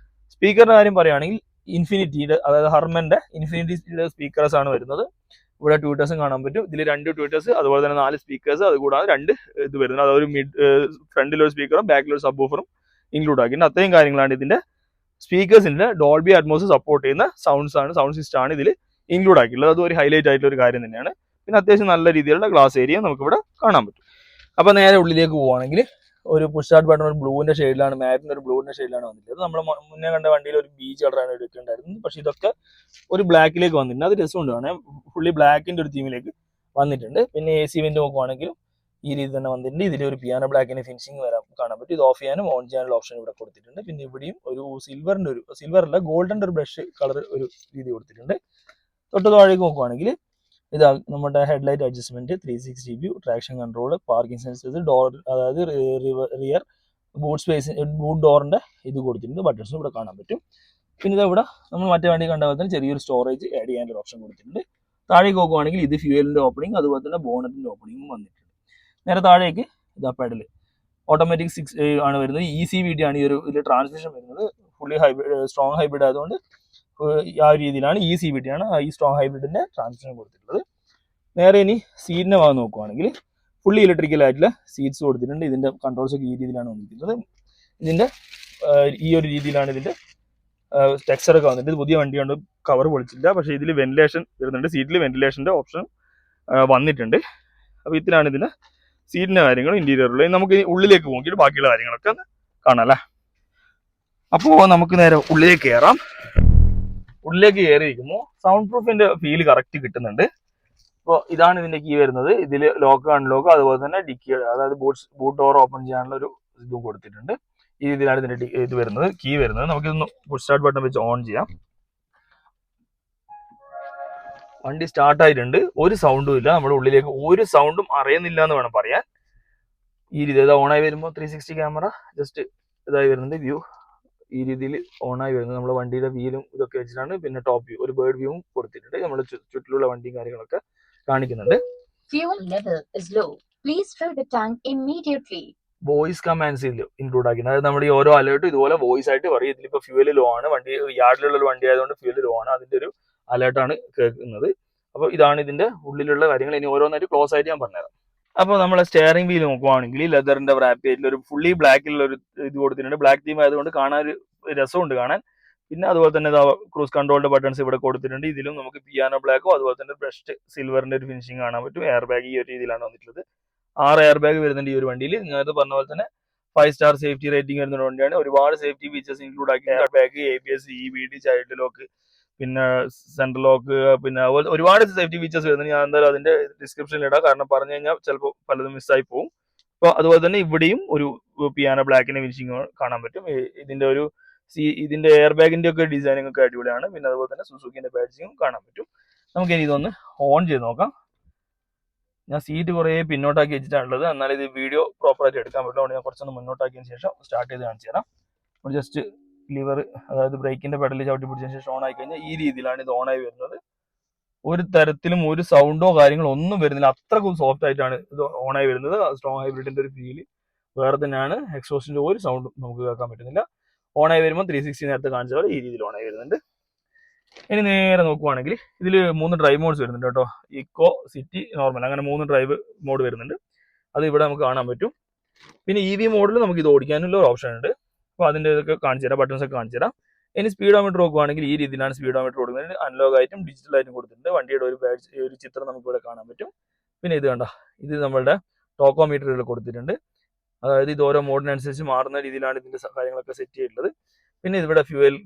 സ്പീക്കറിന്റെ കാര്യം പറയുകയാണെങ്കിൽ ഇൻഫിനിറ്റിയുടെ, അതായത് ഹർമന്റെ ഇൻഫിനിറ്റിയുടെ സ്പീക്കേഴ്സ് ആണ് വരുന്നത്. ഇവിടെ ട്യൂട്ടേഴ്സും കാണാൻ പറ്റും. ഇതിൽ 2 ട്യൂട്ടേഴ്സ്, അതുപോലെ തന്നെ 4 സ്പീക്കേഴ്സ്, അതുകൂടാതെ 2 ഇത് വരുന്നത്. അതൊരു ഫ്രണ്ടിലൊരു സ്പീക്കറും ബാക്കിലൊരു സബ് വൂഫറും ഇൻക്ലൂഡ് ആക്കിയിട്ടുണ്ട്. അത്രയും കാര്യങ്ങളാണ് ഇതിന്റെ സ്പീക്കേഴ്സിന്റെ ഡോൾബി അറ്റ്മോസ് സപ്പോർട്ട് ചെയ്യുന്ന സൗണ്ട് സിസ്റ്റം ആണ് ഇതിൽ ഇൻക്ലൂഡ് ആക്കിയിട്ടുള്ളത്. അത് ഒരു ഹൈലൈറ്റ് ആയിട്ടുള്ള ഒരു കാര്യം തന്നെയാണ്. പിന്നെ അത്യാവശ്യം നല്ല രീതിയിലുള്ള ഗ്ലാസ് ഏരിയ നമുക്കിവിടെ കാണാൻ പറ്റും. അപ്പൊ നേരെ ഉള്ളിലേക്ക് പോവുകയാണെങ്കിൽ ഒരു പുഷ് സ്റ്റാർട്ട് ബട്ടൺ ഒരു ബ്ലൂവിന്റെ ഷെയ്ഡിലാണ്, മാറ്റിന്റെ ഒരു ബ്ലൂവിന്റെ ഷെയ്ഡിലാണ് വന്നിട്ടുള്ളത്. നമ്മൾ മുന്നേ കണ്ട വണ്ടിയിൽ ഒരു ബീച്ച് കളറാണ് എടുക്കേണ്ടായിരുന്നത്. പക്ഷെ ഇതൊക്കെ ഒരു ബ്ലാക്കിലേക്ക് വന്നിട്ടുണ്ട്. അത് രസമുണ്ട് കാണാൻ. ഫുള്ളി ബ്ലാക്കിന്റെ ഒരു തീമിലേക്ക് വന്നിട്ടുണ്ട്. പിന്നെ AC വെന്റ് നോക്കുവാണെങ്കിലും ഈ രീതി തന്നെ വന്നിട്ടുണ്ട്. ഇതിൽ ഒരു പിയാനോ ബ്ലാക്കിന്റെ ഫിനിഷിംഗ് വരാൻ കാണാൻ പറ്റും. ഇത് ഓഫ് ചെയ്യാനും ഓൺ ചെയ്യാനുള്ള ഓപ്ഷൻ ഇവിടെ കൊടുത്തിട്ടുണ്ട്. പിന്നെ ഇവിടെയും ഒരു സിൽവറിന്റെ ഗോൾഡന്റെ ഒരു ബ്രഷ് കളർ ഒരു രീതി കൊടുത്തിട്ടുണ്ട്. തൊട്ട് താഴേക്ക് നോക്കുവാണെങ്കിൽ ഇതാ നമ്മുടെ headlight adjustment, 360 view, traction control, parking sensors, door, അതായത് റിയർ ബൂട്ട് സ്പേസ് ബൂട്ട് ഡോറിൻ്റെ ഇത് കൊടുത്തിട്ടുണ്ട്, ബട്ടൺസും ഇവിടെ കാണാൻ പറ്റും. പിന്നെ ഇതവിടെ നമ്മൾ മറ്റേ വണ്ടി കണ്ട പോലെ തന്നെ ചെറിയൊരു സ്റ്റോറേജ് ആഡ് ചെയ്യാനൊരു ഓപ്ഷൻ കൊടുത്തിട്ടുണ്ട്. താഴേക്ക് നോക്കുവാണെങ്കിൽ ഇത് ഫ്യൂവലിൻ്റെ ഓപ്പണിംഗ്, അതുപോലെ തന്നെ ബോണറ്റിൻ്റെ ഓപ്പണിംഗും വന്നിട്ടുണ്ട്. നേരെ താഴേക്ക് ഇതാ പെഡൽ ഓട്ടോമാറ്റിക് 6 ആണ് വരുന്നത്. ECVT ആണ് ഈ ഒരു ഇതിൽ ട്രാൻസ്മിഷൻ വരുന്നത്. ഫുള്ളി ഹൈബ്രിഡ് സ്ട്രോങ് ഹൈബ്രിഡ് ആയതുകൊണ്ട് ആ ഒരു രീതിയിലാണ് ECVT ആണ് ഈ സ്ട്രോങ് ഹൈബ്രിഡിൻ്റെ ട്രാൻസ്മിഷൻ കൊടുത്തിട്ടുള്ളത്. നേരെ ഇനി സീറ്റിൻ്റെ ഭാഗം നോക്കുവാണെങ്കിൽ ഫുള്ളി ഇലക്ട്രിക്കൽ ആയിട്ടുള്ള സീറ്റ്സ് കൊടുത്തിട്ടുണ്ട്. ഇതിൻ്റെ കൺട്രോൾസ് ഒക്കെ ഈ രീതിയിലാണ് വന്നിരിക്കുന്നത്. ഇതിൻ്റെ ഈ ഒരു രീതിയിലാണ് ഇതിൻ്റെ ടെക്സ്ചറൊക്കെ വന്നിട്ട്. ഇത് പുതിയ വണ്ടിയാണ്, കവർ പൊളിച്ചില്ല, പക്ഷേ ഇതിൽ വെന്റിലേഷൻ വരുന്നുണ്ട്. സീറ്റിൽ വെന്റിലേഷൻ്റെ ഓപ്ഷൻ വന്നിട്ടുണ്ട്. അപ്പോൾ ഇതിലാണ് ഇതിൻ്റെ സീറ്റിൻ്റെ കാര്യങ്ങളും ഇൻറ്റീരിയറിൽ. നമുക്ക് ഉള്ളിലേക്ക് നോക്കിയിട്ട് ബാക്കിയുള്ള കാര്യങ്ങളൊക്കെ കാണാം അല്ലേ. അപ്പോൾ നമുക്ക് നേരെ ഉള്ളിലേക്ക് കയറാം. ഉള്ളിലേക്ക് കയറിയിരിക്കുമ്പോൾ സൗണ്ട് പ്രൂഫിൻ്റെ ഫീൽ കറക്റ്റ് കിട്ടുന്നുണ്ട്. അപ്പോൾ ഇതാണ് ഇതിൻ്റെ കീ വരുന്നത്. ഇതിൽ ലോക്ക് അൺലോക്ക്, അതുപോലെ തന്നെ ഡിക്കി, അതായത് ബൂട്ട് ഡോർ ഓപ്പൺ ചെയ്യാനുള്ള ഒരു ഇതും കൊടുത്തിട്ടുണ്ട്. ഈ രീതിയിലാണ് ഇതിൻ്റെ ഇത് വരുന്നത്, കീ വരുന്നത്. നമുക്കിതൊന്ന് പുഷ് സ്റ്റാർട്ട് ബട്ടൺ വെച്ച് ഓൺ ചെയ്യാം. വണ്ടി സ്റ്റാർട്ടായിട്ടുണ്ട്. ഒരു സൗണ്ടും ഇല്ല. നമ്മുടെ ഉള്ളിലേക്ക് ഒരു സൗണ്ടും അറിയുന്നില്ല എന്ന് വേണം പറയാൻ. ഈ രീതി ഇത് ഓണായി വരുമ്പോൾ 360 ക്യാമറ ജസ്റ്റ് ഇതായി വരുന്നുണ്ട്. വ്യൂ ഈ രീതിയിൽ ഓണായി വരുന്നത്. നമ്മുടെ വണ്ടിയുടെ വീലും ഇതൊക്കെ വെച്ചിട്ടാണ്. പിന്നെ ടോപ്പ് വ്യൂ, ഒരു ബേർഡ് വ്യൂവും കൊടുത്തിട്ടുണ്ട്. നമ്മുടെ ചുറ്റിലുള്ള വണ്ടിയും കാര്യങ്ങളൊക്കെ കാണിക്കുന്നുണ്ട്. Fuel level is low. Please fill the tank immediately. Voice commands include ആക്കി. അതായത് നമ്മുടെ ഈ ഓരോ അലേർട്ടും ഇതുപോലെ വോയിസ് ആയിട്ട് പറയും. ഇതിലിപ്പോൾ ഫ്യൂവൽ ലോ ആണ്, വണ്ടി യാർഡിലുള്ള ഒരു വണ്ടി ആയതുകൊണ്ട് ഫ്യൂവൽ ലോ ആണ്, അതിന്റെ ഒരു അലേർട്ടാണ് കേൾക്കുന്നത്. അപ്പോൾ ഇതാണ് ഇതിന്റെ ഉള്ളിലുള്ള കാര്യങ്ങൾ. ഇനി ഓരോന്നായിട്ട് ക്ലോസ് ആയിട്ട് ഞാൻ പറഞ്ഞുതരാം. അപ്പോൾ നമ്മളെ സ്റ്റിയറിംഗ് വീൽ നോക്കുവാണെങ്കിൽ ലെതറിന്റെ റാപ്പ് ചെയ്തിട്ടുള്ള ഒരു ഫുള്ളി ബ്ലാക്കിലുള്ള ഒരു ഇത് കൊടുത്തിട്ടുണ്ട്. ബ്ലാക്ക് തീം ആയതുകൊണ്ട് കാണാൻ ഒരു രസമുണ്ട് കാണാൻ. പിന്നെ അതുപോലെ തന്നെ ക്രൂസ് കൺട്രോളിന്റെ ബട്ടൺസ് ഇവിടെ കൊടുത്തിട്ടുണ്ട്. ഇതിലും നമുക്ക് പിയാനോ ബ്ലാക്കോ അതുപോലെ തന്നെ ബ്രഷ്ഡ് സിൽവറിന്റെ ഒരു ഫിനിഷിംഗ് കാണാൻ പറ്റും. എയർ ബാഗ് ഈ ഒരു രീതിയിലാണ് വന്നിട്ടുള്ളത്. 6 എയർ ബാഗ് വരുന്നുണ്ട് ഈ ഒരു വണ്ടിയിൽ. നേരത്തെ പറഞ്ഞ പോലെ തന്നെ 5 സ്റ്റാർ സേഫ്റ്റി റേറ്റിംഗ് വരുന്ന വണ്ടിയാണ്. ഒരുപാട് സേഫ്റ്റി ഫീച്ചേഴ്സ് ഇൻക്ലൂഡ് ആക്കി. Air bag, ABS, EBD, child lock, പിന്നെ സെൻട്രൽ ലോക്ക്, പിന്നെ അതുപോലെ ഒരുപാട് സേഫ്റ്റി ഫീച്ചേഴ്സ് വരുന്നുണ്ട്. ഞാൻ എന്തായാലും അതിന്റെ ഡിസ്ക്രിപ്ഷനിൽ ഇടാം, കാരണം പറഞ്ഞു കഴിഞ്ഞാൽ ചിലപ്പോൾ പലതും മിസ്സായി പോകും. അപ്പോൾ അതുപോലെ തന്നെ ഇവിടെയും ഒരു പിയാനോ ബ്ലാക്കിന്റെ ഫിനിഷിംഗ് കാണാൻ പറ്റും. ഇതിന്റെ എയർ ബാഗിന്റെ ഒക്കെ ഡിസൈനിങ് ഒക്കെ അടിപൊളിയാണ്. പിന്നെ അതുപോലെ തന്നെ സുസുക്കിന്റെ ബാഡ്ജിങ്ങും കാണാൻ പറ്റും. നമുക്ക് ഇനി ഇതൊന്ന് ഓൺ ചെയ്ത് നോക്കാം. ഞാൻ സീറ്റ് കുറേ പിന്നോട്ടാക്കി വെച്ചിട്ടാണുള്ളത്, എന്നാൽ ഇത് വീഡിയോ പ്രോപ്പറായിട്ട് എടുക്കാൻ പറ്റില്ല. ഞാൻ കുറച്ചൊന്ന് മുന്നോട്ടാക്കിയതിന് ശേഷം സ്റ്റാർട്ട് ചെയ്ത് കാണിച്ചു തരാം. ജസ്റ്റ് ലിവർ, അതായത് ബ്രേക്കിന്റെ പെഡൽ ചവിട്ടി പിടിച്ചതിന് ശേഷം ഓൺ ആയി കഴിഞ്ഞാൽ ഈ രീതിയിലാണ് ഇത് ഓണായി വരുന്നത്. ഒരു തരത്തിലും ഒരു സൗണ്ടോ കാര്യങ്ങളോ ഒന്നും വരുന്നില്ല. അത്രക്കും സോഫ്റ്റ് ആയിട്ടാണ് ഇത് ഓണായി വരുന്നത്. സ്ട്രോങ് ഹൈബ്രിഡിന്റെ ഒരു ഫീല് വേറെ തന്നെയാണ്. എക്സോസ്റ്റിന്റെ ഒരു സൗണ്ടും നമുക്ക് കേൾക്കാൻ പറ്റുന്നില്ല. ഓണായി വരുമ്പോൾ 360 നേരത്തെ കാണിച്ച പോലെ ഈ രീതിയിൽ ഓണായി വരുന്നുണ്ട്. ഇനി നേരെ നോക്കുവാണെങ്കിൽ ഇതിൽ 3 ഡ്രൈവ് മോഡ്സ് വരുന്നുണ്ട് കേട്ടോ. ഇക്കോ, സിറ്റി, നോർമൽ, അങ്ങനെ 3 ഡ്രൈവ് മോഡ് വരുന്നുണ്ട്. അത് ഇവിടെ നമുക്ക് കാണാൻ പറ്റും. പിന്നെ EV മോഡിൽ നമുക്ക് ഇത് ഓടിക്കാനുള്ള ഒരു ഓപ്ഷൻ ഉണ്ട്. അപ്പോൾ അതിൻ്റെ ഇതൊക്കെ കാണിച്ചു തരാം, ബട്ടൺസ് ഒക്കെ കാണിച്ചു തരാം. ഇനി സ്പീഡോമീറ്റർ നോക്കുവാണെങ്കിൽ ഈ രീതിയിലാണ് സ്പീഡോമീറ്റർ കൊടുക്കുന്നത്. അനലോഗ് ആയിട്ടും ഡിജിറ്റൽ ആയിട്ടും കൊടുത്തിട്ടുണ്ട്. വണ്ടിയുടെ ഒരു ചിത്രം നമുക്ക് ഇവിടെ കാണാൻ പറ്റും. പിന്നെ ഇത് കണ്ട, ഇത് നമ്മളുടെ ടോക്കോമീറ്ററുകൾ കൊടുത്തിട്ടുണ്ട്. അതായത് ഇത് ഓരോ മോഡിനനുസരിച്ച് മാറുന്ന രീതിയിലാണ് ഇതിന്റെ കാര്യങ്ങളൊക്കെ സെറ്റ് ചെയ്തിട്ടുള്ളത്. പിന്നെ ഇവിടെ ഫ്യൂവൽ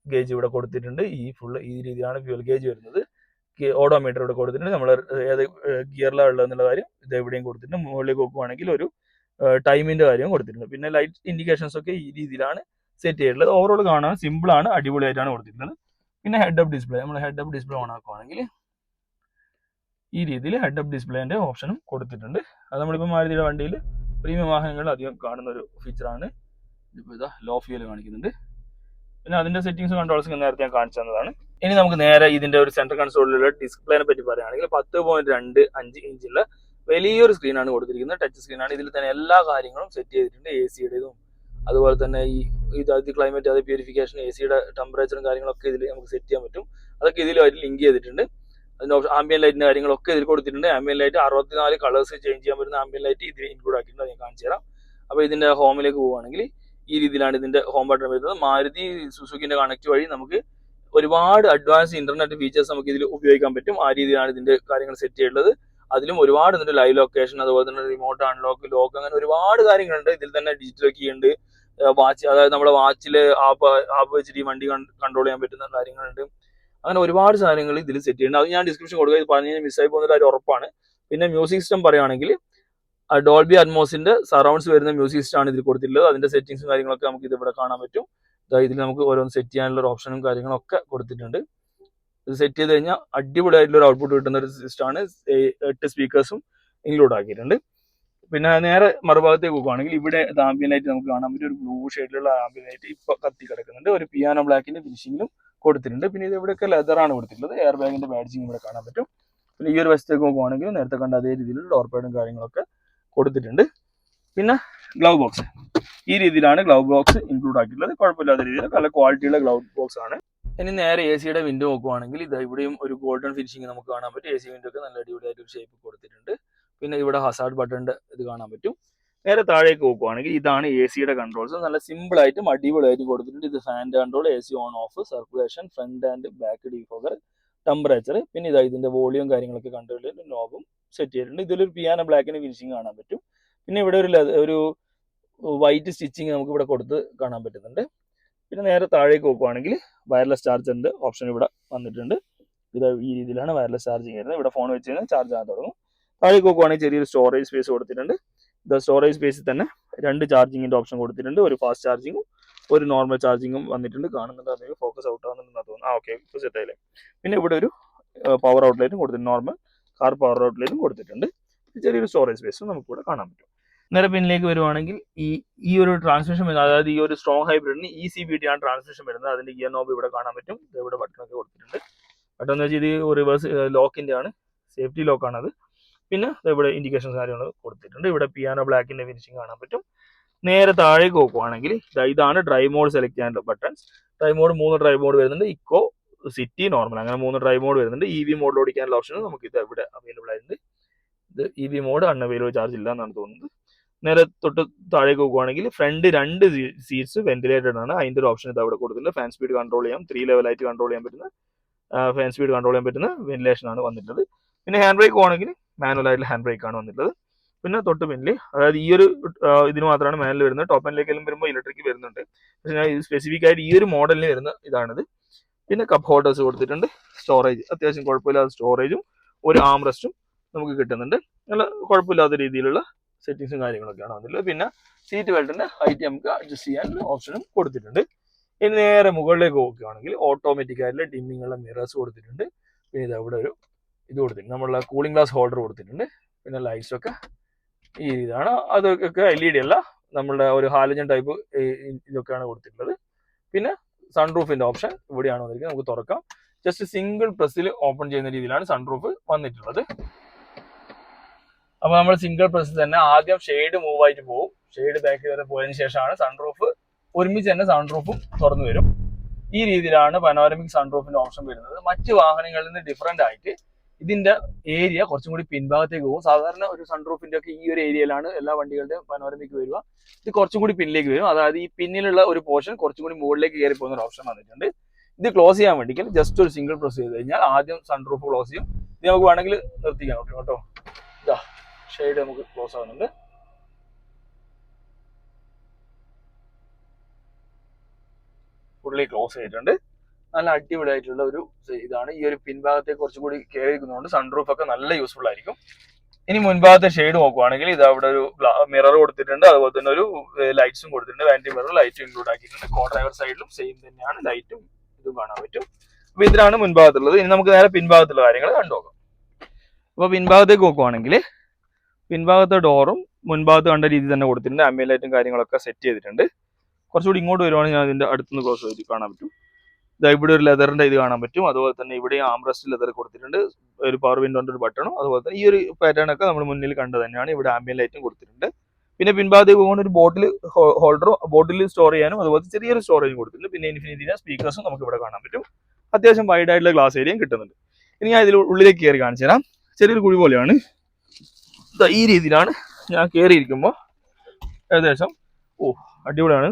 ഗേജ് ഇവിടെ കൊടുത്തിട്ടുണ്ട്. ഈ രീതിയിലാണ് ഫ്യൂവൽ ഗേജ് വരുന്നത്. ഓഡോമീറ്റർ ഇവിടെ കൊടുത്തിട്ടുണ്ട്. നമ്മൾ ഏത് ഗിയറിലാണ് ഉള്ളതെന്നുള്ള കാര്യം ഇത് എവിടെയും കൊടുത്തിട്ടുണ്ട്. മുകളിലേക്ക് നോക്കുവാണെങ്കിൽ ഒരു ടൈമിന്റെ കാര്യം കൊടുത്തിട്ടുണ്ട്. പിന്നെ ലൈറ്റ് ഇൻഡിക്കേഷൻസ് ഒക്കെ ഈ രീതിയിലാണ് സെറ്റ് ചെയ്തിട്ടുള്ളത്. ഓവറോൾ കാണാൻ സിമ്പിൾ ആണ്, അടിപൊളിയായിട്ടാണ് കൊടുത്തിട്ടുള്ളത്. പിന്നെ ഹെഡ് അപ്പ് ഡിസ്പ്ലേ, നമ്മൾ ഹെഡ് അപ്പ് ഡിസ്പ്ലേ ഓൺ ആക്കുവാണെങ്കിൽ ഈ രീതിയിൽ ഹെഡ് അപ്പ് ഡിസ്പ്ലേന്റെ ഓപ്ഷനും കൊടുത്തിട്ടുണ്ട്. അത് നമ്മളിപ്പോൾ മാരുതിയുടെ വണ്ടിയിൽ പ്രീമിയം വാഹനങ്ങളിൽ അധികം കാണുന്ന ഒരു ഫീച്ചറാണ്. ഇതിപ്പോൾ ഇതാ ലോ ഫ്യൂൽ കാണിക്കുന്നുണ്ട്. പിന്നെ അതിന്റെ സെറ്റിംഗ്സ് കൺട്രോൾസ് നേരത്തെ ഞാൻ കാണിച്ചു തന്നതാണ്. ഇനി നമുക്ക് നേരെ ഇതിന്റെ ഒരു സെൻട്രൽ കൺസോളിലുള്ള ഡിസ്പ്ലേനെ പറ്റി പറയുകയാണെങ്കിൽ 10.25 ഇഞ്ചുള്ള വലിയൊരു സ്ക്രീനാണ് കൊടുത്തിരിക്കുന്നത്. ടച്ച് സ്ക്രീനാണ്. ഇതിൽ തന്നെ എല്ലാ കാര്യങ്ങളും സെറ്റ് ചെയ്തിട്ടുണ്ട്. ACയുടേതും അതുപോലെ തന്നെ ഈ ക്ലൈമറ്റ്, അത് പ്യൂരിഫിക്കേഷൻ, ACയുടെ ടെമ്പറേച്ചറും കാര്യങ്ങളൊക്കെ ഇതിൽ നമുക്ക് സെറ്റ് ചെയ്യാൻ പറ്റും. അതൊക്കെ ഇതിലുമായിട്ട് ലിങ്ക് ചെയ്തിട്ടുണ്ട്. അതിന്റെ ഓപ്ഷൻ ആംബിയൻ ലൈറ്റിന്റെ കാര്യങ്ങളൊക്കെ ഇതിൽ കൊടുത്തിട്ടുണ്ട്. ആംബിയൻ ലൈറ്റ് 64 കളേഴ്സ് ചേഞ്ച് ചെയ്യാൻ പറ്റുന്ന ആംബിയൻ ലൈറ്റ് ഇതിൽ ഇൻക്ലൂഡ് ആക്കിയിട്ടുണ്ട്. ഞാൻ കാണിച്ചു തരാം. അപ്പോൾ ഇതിന്റെ ഹോമിലേക്ക് പോവുകയാണെങ്കിൽ ഈ രീതിയിലാണ് ഇതിന്റെ ഹോം ബട്ടൺ വരുന്നത്. മാരുതി സുസുക്കിന്റെ കണക്ട് വഴി നമുക്ക് ഒരുപാട് അഡ്വാൻസ് ഇന്റർനെറ്റ് ഫീച്ചേഴ്സ് നമുക്ക് ഇതിൽ ഉപയോഗിക്കാൻ പറ്റും. ആ രീതിയിലാണ് ഇതിന്റെ കാര്യങ്ങൾ സെറ്റ് ചെയ്തിട്ടുള്ളത്. അതിലും ഒരുപാട് ഇതിന്റെ ലൈവ് ലൊക്കേഷൻ, അതുപോലെ തന്നെ റിമോട്ട് അൺലോക്ക്, ലോക്ക്, അങ്ങനെ ഒരുപാട് കാര്യങ്ങളുണ്ട്. ഇതിൽ തന്നെ ഡിജിറ്റൽ കീ ഉണ്ട്, വാച്ച്, അതായത് നമ്മുടെ വാച്ചിൽ ആപ്പ് വെച്ചിട്ട് ഈ വണ്ടി കൺട്രോൾ ചെയ്യാൻ പറ്റുന്ന കാര്യങ്ങളുണ്ട്. അങ്ങനെ ഒരുപാട് സാധനങ്ങൾ ഇതിൽ സെറ്റ് ചെയ്യുന്നുണ്ട്. അത് ഞാൻ ഡിസ്ക്രിപ്ഷൻ കൊടുക്കുക. ഇത് പറഞ്ഞു കഴിഞ്ഞാൽ മിസ്സായി പോകുന്ന ഒരു ഉറപ്പാണ്. പിന്നെ മ്യൂസിക് സിസ്റ്റം പറയുകയാണെങ്കിൽ ഡോൾബി അറ്റ്മോസിന്റെ സറൗണ്ട്സ് വരുന്ന മ്യൂസിക് സിസ്റ്റം ആണ് ഇതിൽ കൊടുത്തിട്ടുള്ളത്. അതിന്റെ സെറ്റിംഗ്സും കാര്യങ്ങളൊക്കെ നമുക്ക് ഇത് ഇവിടെ കാണാൻ പറ്റും. ഇതിൽ നമുക്ക് ഓരോന്ന് സെറ്റ് ചെയ്യാനുള്ള ഒരു ഓപ്ഷനും കാര്യങ്ങളൊക്കെ കൊടുത്തിട്ടുണ്ട്. ഇത് സെറ്റ് ചെയ്ത് കഴിഞ്ഞാൽ അടിപൊളിയായിട്ടുള്ള ഒരു ഔട്ട്പുട്ട് കിട്ടുന്ന ഒരു സിസ്റ്റമാണ്. 8 സ്പീക്കേഴ്സും ഇൻക്ലൂഡ് ആക്കിയിട്ടുണ്ട്. പിന്നെ നേരെ മറുഭാഗത്തേക്ക് പോകുകയാണെങ്കിൽ ഇവിടെ ആംബിയൻ ലൈറ്റ് നമുക്ക് കാണാൻ പറ്റും. ഒരു ബ്ലൂ ഷെയ്ഡിലുള്ള ആംബിയൻ ലൈറ്റ് ഇപ്പൊ കത്തി കിടക്കുന്നുണ്ട്. ഒരു പിയാനോ ബ്ലാക്കിന്റെ ഫിനിഷിങ്ങിലും കൊടുത്തിട്ടുണ്ട്. പിന്നെ ഇത് ഇവിടെയൊക്കെ ലെതറാണ് കൊടുത്തിട്ടുള്ളത്. എയർ ബാഗിന്റെ ബാഡ്ജിങ് ഇവിടെ കാണാൻ പറ്റും. പിന്നെ ഈ ഒരു വശത്തേക്ക് നോക്കുവാണെങ്കിൽ നേരത്തെ കണ്ട അതേ രീതിയിൽ ഡോർ പാഡും കാര്യങ്ങളൊക്കെ കൊടുത്തിട്ടുണ്ട്. പിന്നെ ഗ്ലൗ ബോക്സ് ഈ രീതിയിലാണ് ഗ്ലൗ ബോക്സ് ഇൻക്ലൂഡ് ആക്കിയിട്ടുള്ളത്. കുഴപ്പമില്ലാത്ത രീതിയിൽ നല്ല ക്വാളിറ്റിയുള്ള ഗ്ലൗ ബോക്സ് ആണ്. ഇനി നേരെ എ സിയുടെ വിൻഡോ നോക്കുവാണെങ്കിൽ ഇത് ഇവിടെയും ഒരു ഗോൾഡൻ ഫിനിഷിങ് നമുക്ക് കാണാൻ പറ്റും. എ സി വിൻഡോ ഒക്കെ നല്ല അടിപൊളിയായിട്ട് ഒരു ഷേപ്പ് കൊടുത്തിട്ടുണ്ട്. പിന്നെ ഇവിടെ ഹസാർഡ് ബട്ടണിന്റെ ഇത് കാണാൻ പറ്റും. നേരെ താഴേക്ക് നോക്കുവാണെങ്കിൽ ഇതാണ് എ സിയുടെ കൺട്രോൾസ്. നല്ല സിമ്പിൾ ആയിട്ടും അടിപൊളിയായിട്ട് കൊടുത്തിട്ടുണ്ട്. ഇത് ഫാൻ്റെ control, A C on off, circulation, front and back defogger, temperature, പിന്നെ ഇതാ ഇതിന്റെ വോളിയം കാര്യങ്ങളൊക്കെ കൺട്രോൾ ചെയ്തിട്ട് നോബും സെറ്റ് ചെയ്തിട്ടുണ്ട്. ഇതിലൊരു പിയാനോ ബ്ലാക്കിന് ഫിനിഷിങ് കാണാൻ പറ്റും. പിന്നെ ഇവിടെ ഒരു വൈറ്റ് സ്റ്റിച്ചിങ് നമുക്ക് ഇവിടെ കൊടുത്ത് കാണാൻ പറ്റുന്നുണ്ട്. പിന്നെ നേരെ താഴേക്ക് നോക്കുവാണെങ്കിൽ വയർലെസ് ചാർജറിന്റെ ഓപ്ഷൻ ഇവിടെ വന്നിട്ടുണ്ട്. ഇത് ഈ രീതിയിലാണ് വയർലെസ് ചാർജിങ് വരുന്നത്. ഇവിടെ ഫോൺ വെച്ച് കഴിഞ്ഞാൽ ചാർജ് ആകാൻ തുടങ്ങും. താഴേക്ക് നോക്കുവാണെങ്കിൽ ചെറിയൊരു സ്റ്റോറേജ് സ്പേസ് കൊടുത്തിട്ടുണ്ട്. ഇത് സ്റ്റോറേജ് സ്പേസിൽ തന്നെ 2 ചാർജിങ്ങിന്റെ ഓപ്ഷൻ കൊടുത്തിട്ടുണ്ട്. ഒരു ഫാസ്റ്റ് ചാർജിങ്ങും ഒരു നോർമൽ ചാർജിങ്ങും വന്നിട്ടുണ്ട്. കാണുന്നുണ്ട്, അതിന് ഫോക്കസ് ഔട്ട് ആകുന്നുണ്ടെന്ന് തോന്നുന്നു. ഓക്കെ, ഇപ്പോൾ സെറ്റ് ആയില്ലേ. പിന്നെ ഇവിടെ ഒരു പവർ ഔട്ട്ലെറ്റും കൊടുത്തിട്ടുണ്ട്. നോർമൽ കാർ പവർ ഔട്ട്ലെറ്റും കൊടുത്തിട്ടുണ്ട്. ചെറിയൊരു സ്റ്റോറേജ് സ്പേസും നമുക്ക് ഇവിടെ കാണാൻ പറ്റും. നേരെ പിന്നിലേക്ക് വരുവാണെങ്കിൽ ഈ ഒരു ട്രാൻസ്മിഷൻ വരുന്നത്, അതായത് ഈ ഒരു സ്ട്രോങ് ഹൈബ്രിഡിന് ECBT ആണ് ട്രാൻസ്മിഷൻ വരുന്നത്. അതിന്റെ ഗിയർ നോബ് ഇവിടെ കാണാൻ പറ്റും. ഇവിടെ ബട്ടണൊക്കെ കൊടുത്തിട്ടുണ്ട്. ബട്ടൺ എന്ന് വെച്ചാൽ ഇത് റിവേഴ്സ് ലോക്കിന്റെ ആണ്, സേഫ്റ്റി ലോക്കാണ് അത്. പിന്നെ ഇവിടെ ഇൻഡിക്കേഷൻ കാര്യങ്ങൾ കൊടുത്തിട്ടുണ്ട്. ഇവിടെ പിയാനോ ബ്ലാക്കിന്റെ ഫിനിഷിംഗ് കാണാൻ പറ്റും. നേരെ താഴേക്ക് നോക്കുവാണെങ്കിൽ ഇതാണ് ഡ്രൈവ് മോഡ് സെലക്ട് ചെയ്യാനുള്ള buttons. Drive mode 3 drive mode വരുന്നുണ്ട്. ഇക്കോ, സിറ്റി, നോർമൽ, അങ്ങനെ 3 ഡ്രൈവ് മോഡ് വരുന്നുണ്ട്. EV മോഡിൽ ഓടിക്കാനുള്ള ഓപ്ഷൻ നമുക്ക് ഇത് ഇവിടെ അവൈലബിൾ ആയിട്ടുണ്ട്. ഇത് EV മോഡ് അൺഅവൈലബിൾ, ചാർജ് ഇല്ല എന്നാണ് തോന്നുന്നത്. നേരെ തൊട്ട് താഴേക്ക് നോക്കുവാണെങ്കിൽ ഫ്രണ്ട് 2 സീറ്റ്സ് വെന്റിലേറ്റഡ് ആണ്. അതിന്റെ ഒരു ഓപ്ഷൻ ഇത് അവിടെ കൊടുത്തിട്ടുണ്ട്. ഫാൻ സ്പീഡ് കൺട്രോൾ ചെയ്യാം. 3 ലെവലായിട്ട് കൺട്രോൾ ചെയ്യാൻ പറ്റുന്ന ഫാൻ സ്പീഡ് കൺട്രോൾ ചെയ്യാൻ പറ്റുന്ന വെന്റിലേഷൻ ആണ് വന്നിട്ടുള്ളത്. പിന്നെ ഹാൻഡ് ബ്രേക്ക് ആണെങ്കിൽ മാനുവൽ ആയിട്ടുള്ള ഹാൻഡ് ബ്രേക്ക് ആണ് വന്നിട്ടുള്ളത്. പിന്നെ തൊട്ട് പിന്നിൽ, അതായത് ഈ ഒരു ഇതിന് മാത്രമാണ് മാനുവൽ വരുന്നത്. ടോപ്പ് ആൻഡിലേക്കെല്ലാം വരുമ്പോൾ ഇലക്ട്രിക് വരുന്നുണ്ട്. പക്ഷേ ഞാൻ സ്പെസിഫിക് ആയിട്ട് ഈ ഒരു മോഡലിന് വരുന്ന ഇതാണിത്. പിന്നെ കപ്പ് ഹോൾഡേഴ്സ് കൊടുത്തിട്ടുണ്ട്. സ്റ്റോറേജ് അത്യാവശ്യം കുഴപ്പമില്ലാത്ത സ്റ്റോറേജും ഒരു ആം റെസ്റ്റും നമുക്ക് കിട്ടുന്നുണ്ട്. നല്ല കുഴപ്പമില്ലാത്ത രീതിയിലുള്ള സെറ്റിങ്സും കാര്യങ്ങളൊക്കെയാണ് വന്നിട്ടുള്ളത്. പിന്നെ സീറ്റ് ബെൽറ്റിന്റെ ഹൈറ്റ് നമുക്ക് അഡ്ജസ്റ്റ് ചെയ്യാൻ ഓപ്ഷനും കൊടുത്തിട്ടുണ്ട്. ഇനി നേരെ മുകളിലേക്ക് നോക്കുകയാണെങ്കിൽ ഓട്ടോമാറ്റിക് ആയിട്ടുള്ള ഡിമ്മിങ് ഉള്ള മിറേഴ്സ് കൊടുത്തിട്ടുണ്ട്. പിന്നെ ഇത് അവിടെ ഒരു ഇത് കൊടുത്തിട്ടുണ്ട്, നമ്മളുടെ കൂളിംഗ് ഗ്ലാസ് ഹോൾഡർ കൊടുത്തിട്ടുണ്ട്. പിന്നെ ലൈറ്റ്സ് ഒക്കെ ഈ ഇതാണ്. അതൊക്കെ LED അല്ല, നമ്മളുടെ ഒരു ഹാലജൻ ടൈപ്പ് ഇതൊക്കെയാണ് കൊടുത്തിട്ടുള്ളത്. പിന്നെ സൺറൂഫിന്റെ ഓപ്ഷൻ ഇവിടെയാണ് വന്നിരിക്കുന്നത്. നമുക്ക് തുറക്കാം. ജസ്റ്റ് സിംഗിൾ പ്രസ്സിൽ ഓപ്പൺ ചെയ്യുന്ന രീതിയിലാണ് സൺറൂഫ് വന്നിട്ടുള്ളത്. അപ്പൊ നമ്മൾ സിംഗിൾ പ്രസ് തന്നെ ആദ്യം ഷെയ്ഡ് മൂവ് ആയിട്ട് പോകും. ഷെയ്ഡ് ബാക്ക് വരെ പോയതിനു ശേഷമാണ് സൺറൂഫ് ഒരുമിച്ച് തന്നെ സൺറൂഫും തുറന്നു വരും. ഈ രീതിയിലാണ് പനോരമിക് സൺറൂഫിന്റെ ഓപ്ഷൻ വരുന്നത്. മറ്റ് വാഹനങ്ങളിൽ നിന്ന് ഡിഫറെന്റ് ആയിട്ട് ഇതിന്റെ ഏരിയ കുറച്ചും കൂടി പിൻഭാഗത്തേക്ക് പോകും. സാധാരണ ഒരു സൺറൂഫിന്റെ ഒക്കെ ഈ ഒരു ഏരിയയിലാണ് എല്ലാ വണ്ടികളുടെയും പനോരമിക് വരിക. ഇത് കുറച്ചും കൂടി പിന്നിലേക്ക് വരും. അതായത് ഈ പിന്നിലുള്ള ഒരു പോർഷൻ കുറച്ചും കൂടി മുകളിലേക്ക് കയറി പോകുന്ന ഒരു ഓപ്ഷൻ വന്നിട്ടുണ്ട്. ഇത് ക്ലോസ് ചെയ്യാൻ വേണ്ടി ജസ്റ്റ് ഒരു സിംഗിൾ പ്രസ് ചെയ്ത് കഴിഞ്ഞാൽ ആദ്യം സൺറൂഫ് ക്ലോസ് ചെയ്യും. ഇത് നമുക്ക് വേണമെങ്കിൽ നിർത്തിക്കാൻ പറ്റും കേട്ടോ. ഇതാ ഷെയ്ഡ് നമുക്ക് ക്ലോസ് ആവുന്നുണ്ട്. ഫുള്ളി ക്ലോസ് ചെയ്തിട്ടുണ്ട്. നല്ല അടിപൊളിയായിട്ടുള്ള ഒരു ഇതാണ്. ഈ ഒരു പിൻഭാഗത്തേക്ക് കുറച്ചും കൂടി കയറി ഇരിക്കുന്നതുകൊണ്ട് സൺറൂഫ് ഒക്കെ നല്ല യൂസ്ഫുൾ ആയിരിക്കും. ഇനി മുൻഭാഗത്തെ ഷെയ്ഡ് നോക്കുവാണെങ്കിൽ ഇത് അവിടെ ഒരു മിറർ കൊടുത്തിട്ടുണ്ട്. അതുപോലെ തന്നെ ഒരു ലൈറ്റ്സും കൊടുത്തിട്ടുണ്ട്. വാനിറ്റി മിറർ ലൈറ്റും ഇൻക്ലൂഡ് ആക്കിയിട്ടുണ്ട്. കോ ഡ്രൈവർ സൈഡിലും സെയിം തന്നെയാണ്, ലൈറ്റും ഇതും കാണാൻ പറ്റും. അപ്പൊ ഇതിലാണ് മുൻഭാഗത്തുള്ളത്. ഇനി നമുക്ക് നേരെ പിൻഭാഗത്തുള്ള കാര്യങ്ങൾ കണ്ടുനോക്കാം. അപ്പൊ പിൻഭാഗത്തേക്ക് നോക്കുവാണെങ്കിൽ പിൻഭാഗത്തെ ഡോറും മുൻഭാഗത്ത് കണ്ട രീതി തന്നെ കൊടുത്തിട്ടുണ്ട്. ആംബിയന്റ് ലൈറ്റും കാര്യങ്ങളൊക്കെ സെറ്റ് ചെയ്തിട്ടുണ്ട്. കുറച്ചുകൂടി ഇങ്ങോട്ട് വരുവാണെങ്കിൽ ഞാൻ ഇതിന്റെ അടുത്തുനിന്ന് ക്ലോസ് ചെയ്ത് കാണാൻ പറ്റും. ഇവിടെ ഒരു ലെതറിന്റെ ഇത് കാണാൻ പറ്റും. അതുപോലെ തന്നെ ഇവിടെ ആംറസ്റ്റ് ലെതർ കൊടുത്തിട്ടുണ്ട്. ഒരു പവർ വിൻഡോന്റെ ഒരു ബട്ടണും അതുപോലെ തന്നെ ഈ ഒരു പാറ്റേൺ ഒക്കെ നമ്മൾ മുന്നിൽ കണ്ടത് തന്നെയാണ്. ഇവിടെ ആംബിയന്റ് ലൈറ്റും കൊടുത്തിട്ടുണ്ട്. പിന്നെ പിൻഭാഗത്തേക്ക് പോകുന്ന ഒരു ബോട്ടിൽ ഹോൾഡറും ബോട്ടിൽ സ്റ്റോർ ചെയ്യാനും അതുപോലെ ചെറിയൊരു സ്റ്റോറേജും കൊടുത്തിട്ടുണ്ട്. പിന്നെ ഇൻഫിനിറ്റിയുടെ സ്പീക്കേഴ്സും നമുക്ക് ഇവിടെ കാണാൻ പറ്റും. അത്യാവശ്യം വൈഡ് ആയിട്ടുള്ള ഗ്ലാസ് ഏരിയയും കിട്ടുന്നുണ്ട്. ഇനി ഞാൻ ഇതിൽ ഉള്ളിലേക്ക് കയറി കാണിച്ചു തരാം. ചെറിയൊരു കുഴി പോലെയാണ്. ഈ രീതിയിലാണ് ഞാൻ കയറിയിരിക്കുമ്പോൾ. ഏകദേശം അടിപൊളിയാണ്.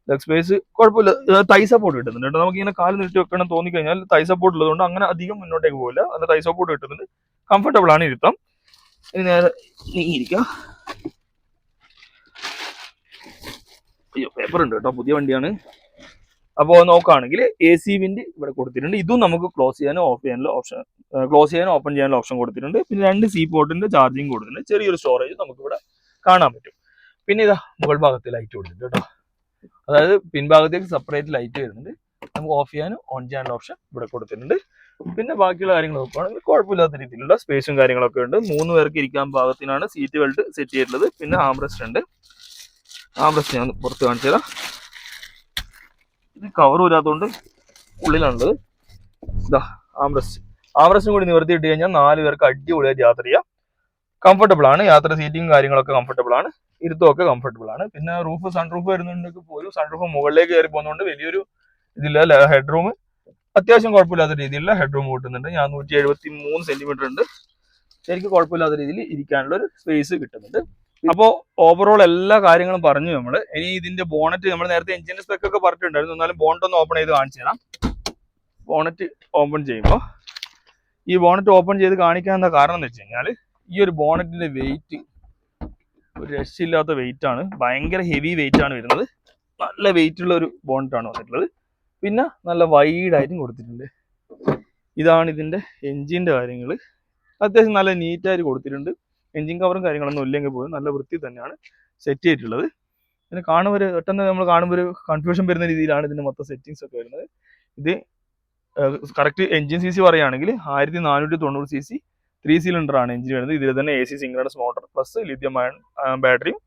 ലെഗ് സ്പേസ് കുഴപ്പമില്ല. തൈ സപ്പോർട്ട് കിട്ടുന്നുണ്ട് കേട്ടോ. നമുക്ക് ഇങ്ങനെ കാല് നീട്ടി വെക്കണം തോന്നിക്കഴിഞ്ഞാൽ തൈ സപ്പോർട്ട് ഉള്ളതുകൊണ്ട് അങ്ങനെ അധികം മുന്നോട്ടേക്ക് പോകില്ല. നല്ല തൈ സപ്പോർട്ട് കിട്ടുന്നുണ്ട്. കംഫർട്ടബിൾ ആണ് ഇരുത്തം. ഇനി നേരെ നീങ്ങിയിരിക്കാം. അയ്യോ, പേപ്പർ ഉണ്ട് കേട്ടോ, പുതിയ വണ്ടിയാണ്. അപ്പോൾ നോക്കുകയാണെങ്കിൽ AC വിൻഡ് ഇവിടെ കൊടുത്തിട്ടുണ്ട്. ഇതും നമുക്ക് ക്ലോസ് ചെയ്യാനും ഓഫ് ചെയ്യാനുള്ള ഓപ്ഷൻ, ക്ലോസ് ചെയ്യാനും ഓപ്പൺ ചെയ്യാനുള്ള ഓപ്ഷൻ കൊടുത്തിട്ടുണ്ട്. പിന്നെ 2 C പോർട്ടിന്റെ ചാർജിങ് കൊടുത്തിട്ടുണ്ട്. ചെറിയൊരു സ്റ്റോറേജ് നമുക്ക് ഇവിടെ കാണാൻ പറ്റും. പിന്നെ ഇതാ മുകൾ ഭാഗത്ത് ലൈറ്റ് കൊടുത്തിട്ടുണ്ട് കേട്ടോ. അതായത് പിൻഭാഗത്തേക്ക് സെപ്പറേറ്റ് ലൈറ്റ് വരുന്നുണ്ട്. നമുക്ക് ഓഫ് ചെയ്യാനും ഓൺ ചെയ്യാനുള്ള ഓപ്ഷൻ ഇവിടെ കൊടുത്തിട്ടുണ്ട്. പിന്നെ ബാക്കിയുള്ള കാര്യങ്ങൾ നോക്കുകയാണെങ്കിൽ കുഴപ്പമില്ലാത്ത രീതിയിലുള്ള സ്പേസും കാര്യങ്ങളൊക്കെ ഉണ്ട്. 3 പേർക്ക് ഇരിക്കാൻ പാകത്തിനാണ് സീറ്റ് ബെൽറ്റ് സെറ്റ് ചെയ്തിട്ടുള്ളത്. പിന്നെ ആംറസ്റ്റ് ഉണ്ട്. ആംറസ്റ്റ് ഞാൻ പുറത്ത് കാണിച്ചു തരാം. ഇത് കവർ ഇല്ലാത്തതുകൊണ്ട് ഉള്ളിലാണുള്ളത്. ഇതാ ആംറസ്റ്റും കൂടി നിവർത്തിയിട്ട് കഴിഞ്ഞാൽ 4 പേർക്ക് അടിപൊളിയായിട്ട് യാത്ര ചെയ്യാം. കംഫർട്ടബിൾ ആണ്. യാത്ര സീറ്റിംഗ് കാര്യങ്ങളൊക്കെ കംഫർട്ടബിൾ ആണ്. ഇരുത്തമൊക്കെ കംഫർട്ടബിൾ ആണ്. പിന്നെ സൺറൂഫ് വരുന്നുണ്ടെങ്കിൽ പോലും സൺറൂഫ് മുകളിലേക്ക് കയറി പോകുന്നതുകൊണ്ട് വലിയൊരു ഇതില്ല. ഹെഡ് റൂം അത്യാവശ്യം കുഴപ്പമില്ലാത്ത രീതിയിലുള്ള ഹെഡ് റൂം കിട്ടുന്നുണ്ട്. ഞാൻ 173 സെന്റിമീറ്റർ ഉണ്ട്. ശരിക്കും കുഴപ്പമില്ലാത്ത രീതിയിൽ ഇരിക്കാനുള്ള ഒരു സ്പേസ് കിട്ടുന്നുണ്ട്. അപ്പോൾ ഓവറോൾ എല്ലാ കാര്യങ്ങളും പറഞ്ഞു നമ്മൾ. ഇനി ഇതിന്റെ ബോണറ്റ് നമ്മൾ നേരത്തെ എഞ്ചിന്റെ സ്പെക് ഒക്കെ പറഞ്ഞിട്ടുണ്ടായിരുന്നു. എന്നാലും ബോണറ്റ് ഒന്ന് ഓപ്പൺ ചെയ്ത് കാണിച്ചു തരാം. ബോണറ്റ് ഓപ്പൺ ചെയ്യുമ്പോൾ ഈ ബോണറ്റ് ഓപ്പൺ ചെയ്ത് കാണിക്കാനുള്ള കാരണം എന്ന് വെച്ച് കഴിഞ്ഞാൽ ഈ ഒരു ബോണറ്റിന്റെ വെയിറ്റ് ഒരു രക്ഷയില്ലാത്ത വെയിറ്റ് ആണ്. ഭയങ്കര ഹെവി വെയിറ്റ് ആണ് വരുന്നത്. നല്ല വെയിറ്റ് ഉള്ള ഒരു ബോണറ്റാണ് വന്നിട്ടുള്ളത്. പിന്നെ നല്ല വൈഡായിട്ടും കൊടുത്തിട്ടുണ്ട്. ഇതാണ് ഇതിന്റെ എൻജിന്റെ കാര്യങ്ങൾ. അത്യാവശ്യം നല്ല നീറ്റായിട്ട് കൊടുത്തിട്ടുണ്ട്. എൻജിൻ കവറും കാര്യങ്ങളൊന്നും ഇല്ലെങ്കിൽ പോലും നല്ല വൃത്തി തന്നെയാണ് സെറ്റ് ചെയ്തിട്ടുള്ളത്. പിന്നെ പെട്ടെന്ന് നമ്മൾ കാണുമ്പോൾ ഒരു കൺഫ്യൂഷൻ വരുന്ന രീതിയിലാണ് ഇതിന്റെ മൊത്തം സെറ്റിങ്സ് ഒക്കെ വരുന്നത്. ഇത് കറക്റ്റ് എൻജിൻ CC പറയുകയാണെങ്കിൽ 1490 cc 3 സിലിണ്ടർ ആണ് എഞ്ചിൻ വരുന്നത്. ഇതിൽ തന്നെ AC synchronous motor plus lithium ion ബാറ്ററിയും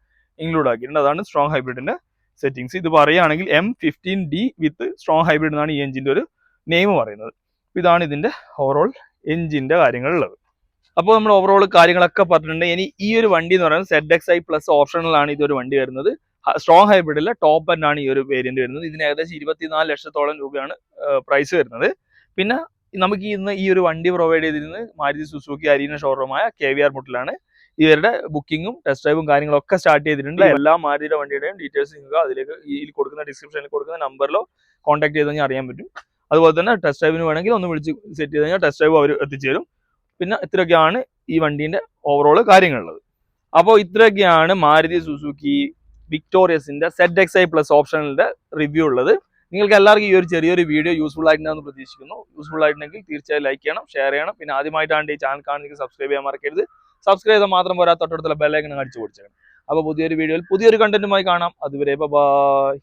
ഇൻക്ലൂഡ് ആക്കിയിട്ടുണ്ട്. അതാണ് സ്ട്രോങ് ഹൈബ്രിഡിന്റെ സെറ്റിങ്സ്. ഇത് പറയുകയാണെങ്കിൽ M15D വിത്ത് സ്ട്രോങ് ഹൈബ്രിഡ് എന്നാണ് ഈ എഞ്ചിന്റെ ഒരു നെയിം പറയുന്നത്. ഇതാണ് ഇതിന്റെ ഓവറോൾ എഞ്ചിന്റെ കാര്യങ്ങളുള്ളത്. അപ്പോൾ നമ്മൾ ഓവറോൾ കാര്യങ്ങളൊക്കെ പറഞ്ഞിട്ടുണ്ട്. ഇനി ഈ ഒരു വണ്ടി എന്ന് പറയുന്നത് ZXi പ്ലസ് ഓപ്ഷണലാണ് ഇതൊരു വണ്ടി വരുന്നത്. സ്ട്രോങ് ഹൈബ്രിഡിലെ ടോപ്പ് എൻഡ് ആണ് ഈ ഒരു വേരിയന്റ് വരുന്നത്. ഇതിന് ഏകദേശം 24 ലക്ഷത്തോളം രൂപയാണ് പ്രൈസ് വരുന്നത്. പിന്നെ നമുക്ക് ഇന്ന് ഈ ഒരു വണ്ടി പ്രൊവൈഡ് ചെയ്തിരുന്നത് മാരുതി സുസുക്കി അരീന ഷോറൂമായ KVR മുട്ടിലാണ്. ഇവരുടെ ബുക്കിങ്ങും ടെസ്റ്റ് ഡ്രൈവും കാര്യങ്ങളൊക്കെ സ്റ്റാർട്ട് ചെയ്തിട്ടുണ്ട്. എല്ലാ മാരുതിയുടെ വണ്ടിയുടെയും ഡീറ്റെയിൽസ് നിങ്ങൾക്ക് അതിലേക്ക് ഈ കൊടുക്കുന്ന ഡിസ്ക്രിപ്ഷനിൽ കൊടുക്കുന്ന നമ്പറിലോ കോൺടാക്ട് ചെയ്ത് കഴിഞ്ഞാൽ അറിയാൻ പറ്റും. അതുപോലെ തന്നെ ടെസ്റ്റ് ഡ്രൈവിന് വേണമെങ്കിൽ ഒന്ന് വിളിച്ച് സെറ്റ് ചെയ്ത് കഴിഞ്ഞാൽ ടെസ്റ്റ് ഡ്രൈവ് അവർ എത്തിച്ചേരും. പിന്നെ ഇത്രയൊക്കെയാണ് ഈ വണ്ടീന്റെ ഓവറോൾ കാര്യങ്ങളുള്ളത്. അപ്പോൾ ഇത്രയൊക്കെയാണ് മാരുതി സുസുക്കി വിക്ടോറിയസിന്റെ ZXi പ്ലസ് ഓപ്ഷനിലെ റിവ്യൂ ഉള്ളത്. നിങ്ങൾക്ക് എല്ലാവർക്കും ഈ ഒരു ചെറിയൊരു വീഡിയോ യൂസ്ഫുൾ ആയിട്ടുണ്ടെന്ന് പ്രതീക്ഷിക്കുന്നു. യൂസ്ഫുൾ ആയിട്ടുണ്ടെങ്കിൽ തീർച്ചയായും ലൈക്ക് ചെയ്യണം, ഷെയർ ചെയ്യണം. പിന്നെ ആദ്യമായിട്ടാണ് ഈ ചാനൽ കാണുന്നെങ്കിൽ സബ്സ്ക്രൈബ് ചെയ്യാൻ മറക്കരുത്. സബ്സ്ക്രൈബ് ചെയ്താൽ മാത്രം പോരാ, തൊട്ടടുത്തുള്ള ബെല്ലൈക്കൺ അടിച്ചു പൊടിച്ചേക്കണം. അപ്പോൾ പുതിയൊരു വീഡിയോയിൽ പുതിയൊരു കണ്ടന്റുമായി കാണാം. അതുവരെ ബൈ.